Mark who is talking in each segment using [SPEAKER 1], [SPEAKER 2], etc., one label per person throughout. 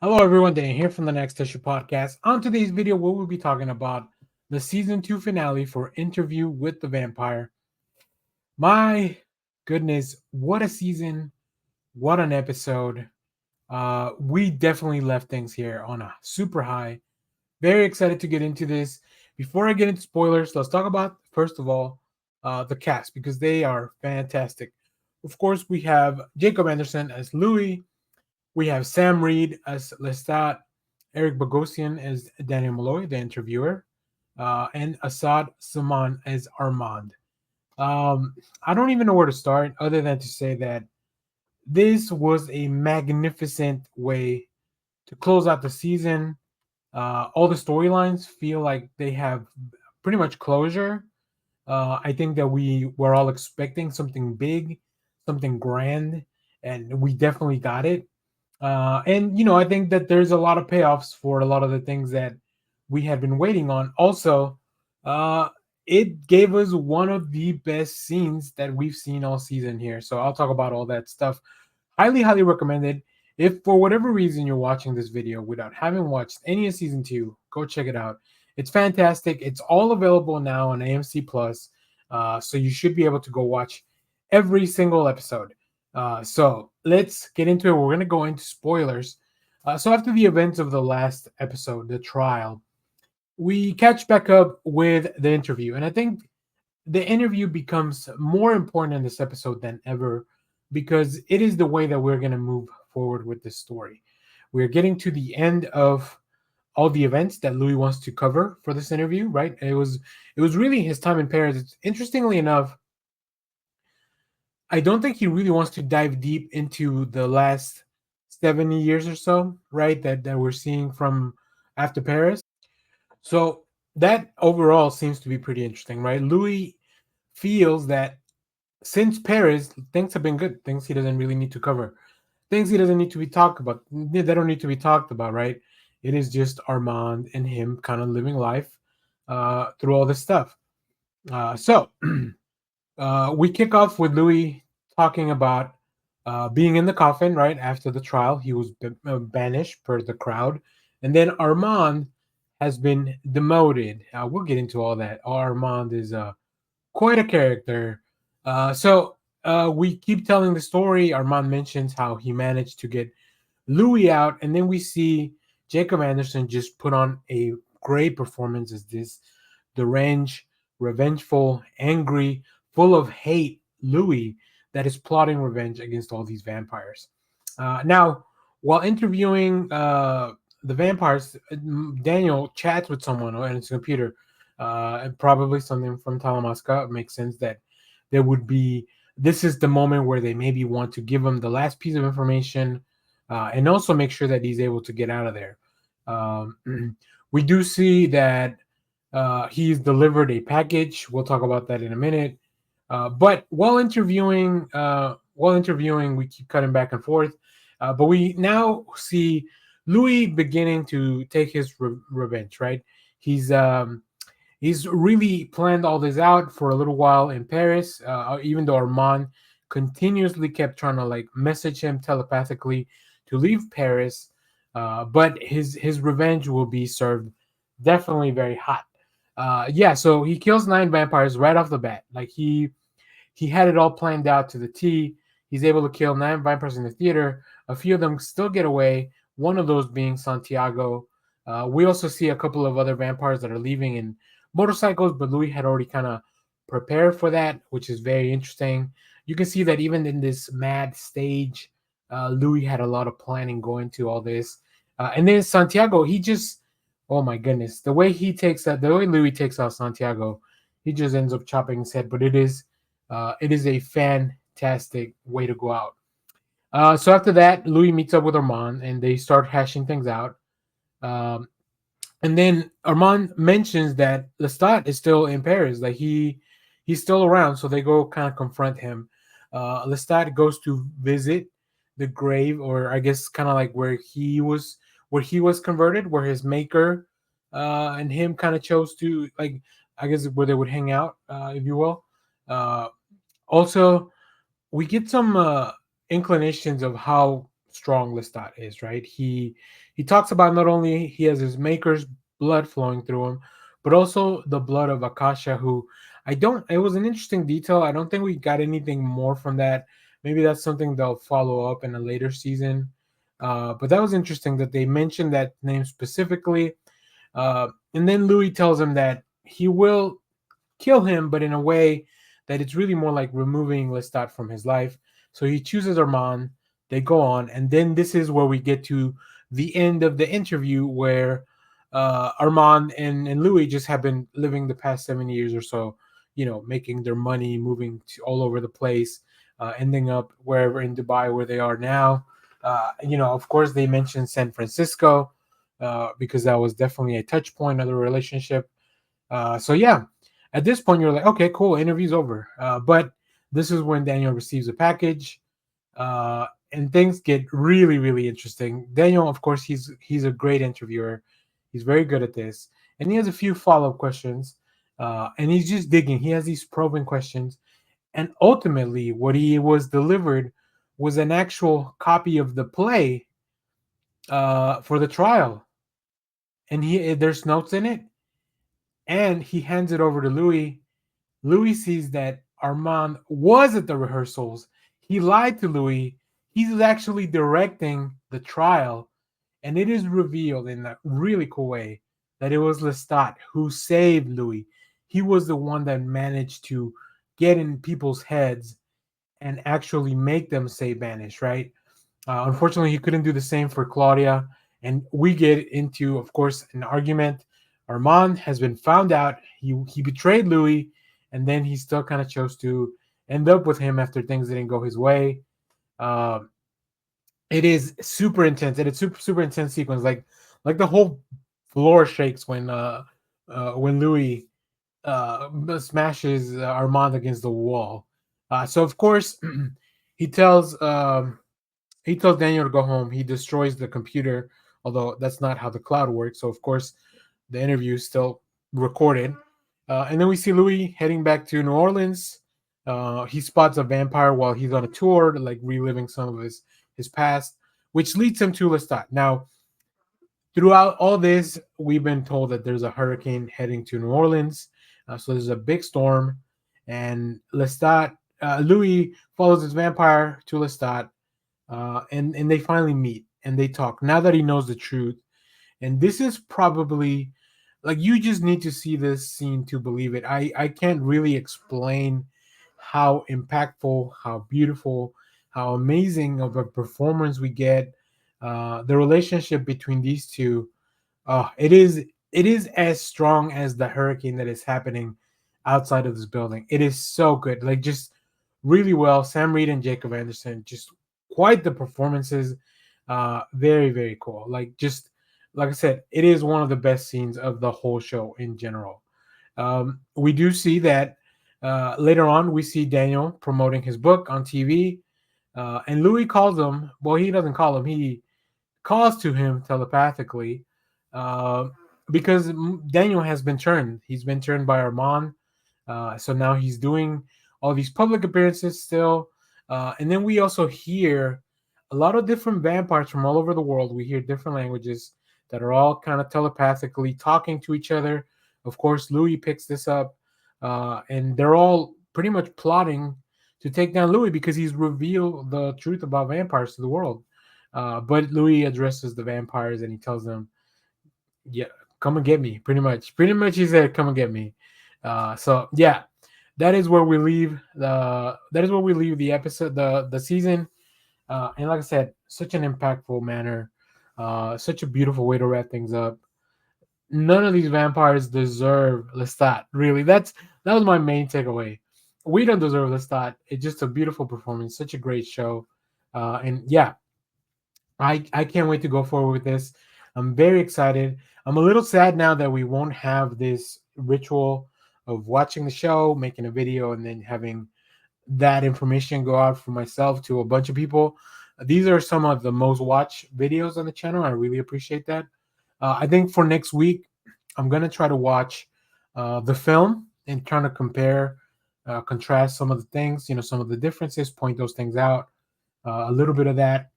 [SPEAKER 1] Hello, everyone. Dan here from the Next Issue Podcast. On today's video, we will be talking about the season 2 finale for Interview with the Vampire. My goodness, what a season! What an episode! We definitely left things here on a super high. Very excited to get into this. Before I get into spoilers, let's talk about first of all the cast because they are fantastic. Of course, we have Jacob Anderson as Louis. We have Sam Reed as Lestat, Eric Bogosian as Daniel Malloy, the interviewer, and Assad Saman as Armand. I don't even know where to start other than to say that this was a magnificent way to close out the season. All the storylines feel like they have pretty much closure. I think that we were all expecting something big, something grand, and we definitely got it. I think that there's a lot of payoffs for a lot of the things that we had been waiting on. Also, uh, it gave us one of the best scenes that we've seen all season here. So I'll talk about all that stuff. Highly, highly recommended. If for whatever reason you're watching this video without having watched any of season 2, go check it out. It's fantastic. It's all available now on AMC Plus, so you should be able to go watch every single episode. So let's get into it. We're going to go into spoilers. So after the events of the last episode, the trial, we catch back up with the interview. And I think the interview becomes more important in this episode than ever because it is the way that we're going to move forward with this story. We're getting to the end of all the events that Louis wants to cover for this interview, right? It was really his time in Paris. Interestingly enough, I don't think he really wants to dive deep into the last 70 years or so, right? That we're seeing from after Paris. So that overall seems to be pretty interesting, right? Louis feels that since Paris, things have been good. Things he doesn't really need to cover. Things he doesn't need to be talked about. They don't need to be talked about, right? It is just Armand and him kind of living life through all this stuff. So we kick off with Louis talking about being in the coffin, right? After the trial, he was banished per the crowd. And then Armand has been demoted. We'll get into all that. Armand is quite a character. We keep telling the story. Armand mentions how he managed to get Louis out, and then we see Jacob Anderson just put on a great performance as this deranged, revengeful, angry, full of hate Louis that is plotting revenge against all these vampires. Now, while interviewing the vampires, Daniel chats with someone on his computer, probably something from Talamasca. It makes sense that there would be. This is the moment where they maybe want to give him the last piece of information, and also make sure that he's able to get out of there. We do see that he's delivered a package. We'll talk about that in a minute. But while interviewing, we keep cutting back and forth. But we now see Louis beginning to take his revenge. Right? He's um, he's really planned all this out for a little while in Paris. Even though Armand continuously kept trying to like message him telepathically to leave Paris, but his revenge will be served definitely very hot. Yeah, so he kills 9 vampires right off the bat. Like he had it all planned out to the T. He's able to kill 9 vampires in the theater. A few of them still get away. One of those being Santiago. We also see a couple of other vampires that are leaving in motorcycles, but Louis had already kind of prepared for that, which is very interesting. You can see that even in this mad stage, Louis had a lot of planning going to all this. And then Santiago, he just, oh my goodness, the way Louis takes out Santiago, he just ends up chopping his head. But it is a fantastic way to go out. So after that, Louis meets up with Armand and they start hashing things out. Um, and then Armand mentions that Lestat is still in Paris, like he's still around. So they go kind of confront him. Lestat goes to visit the grave, or I guess kind of like where he was converted, where his maker and him kind of chose to like, I guess where they would hang out, if you will. Uh, Also, we get some inclinations of how strong Lestat is, right? He talks about not only he has his maker's blood flowing through him, but also the blood of Akasha, who I don't. It was an interesting detail. I don't think we got anything more from that. Maybe that's something they'll follow up in a later season. But that was interesting that they mentioned that name specifically. And then Louis tells him that he will kill him, but in a way that it's really more like removing Lestat from his life. So he chooses Armand. They go on, and then this is where we get to the end of the interview, where Armand and Louis just have been living the past 7 years or so, making their money, moving all over the place, ending up wherever in Dubai where they are now. Of course, they mentioned San Francisco because that was definitely a touch point of the relationship. So yeah, at this point you're like, okay, cool, interview's over. But this is when Daniel receives a package, and things get really, really interesting. Daniel, of course, he's a great interviewer. He's very good at this, and he has a few follow up questions, and he's just digging. He has these probing questions, and ultimately, what he was delivered was an actual copy of the play for the trial, and there's notes in it, and he hands it over to Louis. Louis sees that Armand was at the rehearsals. He lied to Louis. He's actually directing the trial, and it is revealed in a really cool way that it was Lestat who saved Louis. He was the one that managed to get in people's heads and actually make them say banish, right? Unfortunately, he couldn't do the same for Claudia. And we get into, of course, an argument. Armand has been found out. He betrayed Louis, and then he still kind of chose to end up with him after things didn't go his way. Uh, it is super intense, and it's super intense sequence. Like the whole floor shakes when Louis smashes Armand against the wall. So of course he tells he tells Daniel to go home. He destroys the computer, although that's not how the cloud works. So, of course, the interview is still recorded. And then we see Louis heading back to New Orleans. He spots a vampire while he's on a tour, like reliving some of his past, which leads him to Lestat. Now, throughout all this, we've been told that there's a hurricane heading to New Orleans. So there's a big storm, and Louis follows his vampire to Lestat, and they finally meet and they talk now that he knows the truth. And this is probably like, you just need to see this scene to believe it. I can't really explain how impactful, how beautiful, how amazing of a performance we get. The relationship between these two, it is as strong as the hurricane that is happening outside of this building. It is so good, like just really well. Sam Reed and Jacob Anderson, just quite the performances. Very, very cool. Like, just like I said, it is one of the best scenes of the whole show in general. We do see that later on. We see Daniel promoting his book on TV, and Louis calls him. Well, he doesn't call him. He calls to him telepathically, uh, because Daniel has been turned. He's been turned by Armand. So now he's doing all these public appearances still. And then we also hear a lot of different vampires from all over the world. We hear different languages that are all kind of telepathically talking to each other. Of course, Louis picks this up, and they're all pretty much plotting to take down Louis because he's revealed the truth about vampires to the world. But Louis addresses the vampires and he tells them, "Yeah, come and get me." Pretty much, he said, "Come and get me." So yeah, that is where we leave the episode, the season. And like I said, such an impactful manner, such a beautiful way to wrap things up. None of these vampires deserve Lestat. Really, that was my main takeaway. We don't deserve Lestat. It's just a beautiful performance, such a great show, and yeah, I can't wait to go forward with this. I'm very excited. I'm a little sad now that we won't have this ritual of watching the show, making a video, and then having that information go out for myself to a bunch of people. These are some of the most watched videos on the channel. I really appreciate that. I think for next week, I'm gonna try to watch the film and trying to compare, contrast some of the things, some of the differences, point those things out. A little bit of that.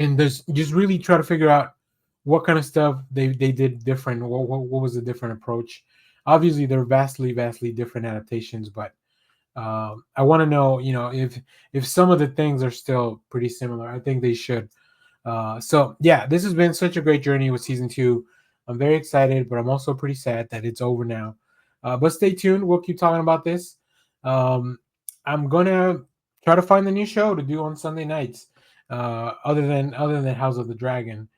[SPEAKER 1] and there's just really try to figure out what kind of stuff they did different. What was the different approach? Obviously, they're vastly different adaptations, but I want to know, if some of the things are still pretty similar. I think they should. So yeah, this has been such a great journey with season two. I'm very excited, but I'm also pretty sad that it's over now. But stay tuned. We'll keep talking about this. Um, I'm gonna try to find a new show to do on Sunday nights, other than House of the Dragon,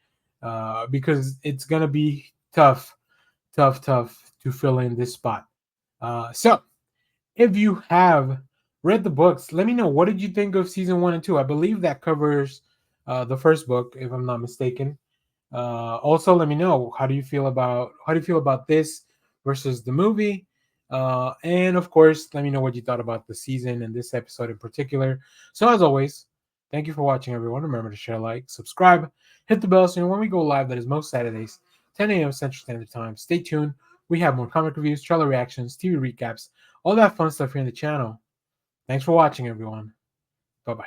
[SPEAKER 1] because it's gonna be tough to fill in this spot. So if you have read the books, let me know, what did you think of season one and two. I believe that covers the first book, if I'm not mistaken. Also, let me know, how do you feel about this versus the movie, and of course, let me know what you thought about the season and this episode in particular. So, as always, thank you for watching, everyone. Remember to share, like, subscribe, hit the bell so you know when we go live. That is most Saturdays, 10 a.m. Central Standard Time. Stay tuned. We have more comic reviews, trailer reactions, TV recaps, all that fun stuff here in the channel. Thanks for watching, everyone. Bye bye.